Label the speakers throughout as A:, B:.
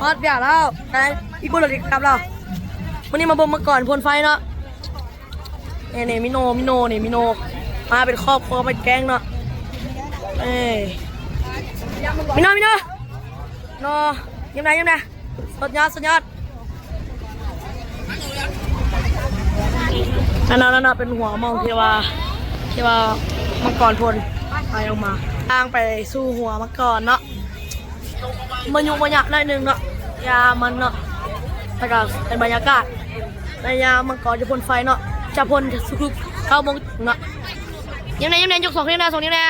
A: ฮอตอย่าแล้วไอ้อีกคนละดิครับเราวันนี้มาบ่มมาก่อนพ่นไฟเนาะเนี่ยมิโนเนี่ยมิโนมาเป็นครอบครัวเป็นแก๊งเนาะมิโนนยังไงสุดยอดนั่นเป็นหัวมองเทวามังกรพลไปออกมาทางไปสู่หัวมังกรเนาะมันยุ่งมันยากได้หนึ่งเนาะยามันเนาะแต่ก็เป็นบรรยากาศในยามังกรจะพ่นไฟเนาะจะพ่นสุกๆเข้ามงเนาะยังไงยก2 นิ้วนะ2 นิ้วนะ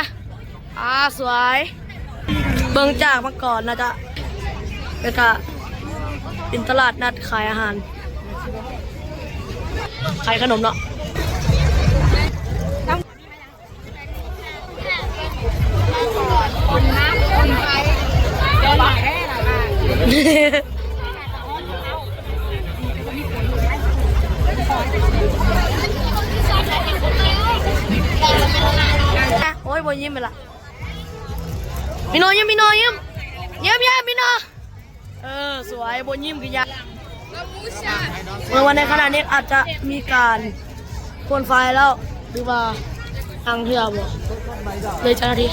A: สวยเบิ่งจากมังกรนะจ๊ะเป็นกะเป็นตลาดนัดขายอาหารขายขนมเนาะโอ้ยบนยิ้มไปละมิโนยิ้มมิโนสวยบนยิ้มคือยาเมื่อวันในขณะนี้อาจจะมีการพ่นไฟแล้วหรือว่าทางเรือบ่เลยเจ้าหน้าที่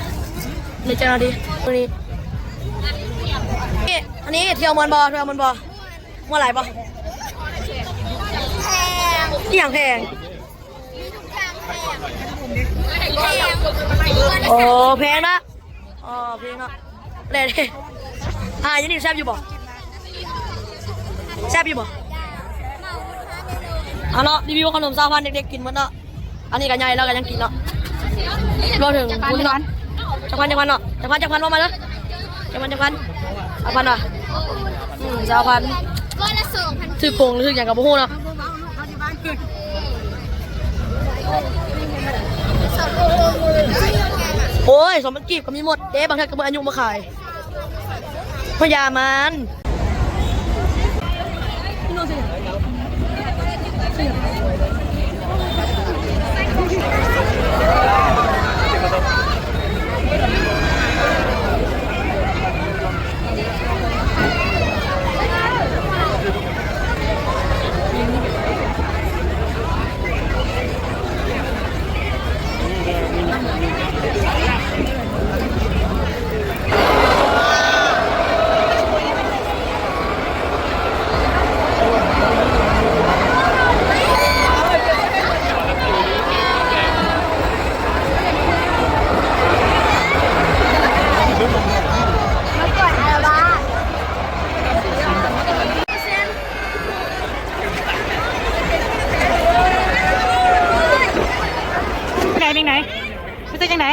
A: วันนี้อันนี้เที่ยวมันบ่เมื่อไหร่บ่อย่างแพงโอ้แพงนะแพงเนาะเลยยังนี่แซ่บอยู่บ่เอาเนาะรีวิวขนม20,000เด็กๆกินหมดเนาะอันนี้กันใหญ่แล้วก็ยังกินเนาะรอถึงคุณเนาะจักพันเนาะจักพันว่ามาเลยจักพัน20,000เนาะ20,000ก็ละ2,000ถือโกงหรือถืออย่างกับโบหูเนาะโอ้ย2,000กีบก็มีหมดเด้บางท่านก็เมื่ออายุมาขายพยามัน
B: เป็นไหนไม่ใช่จังไหน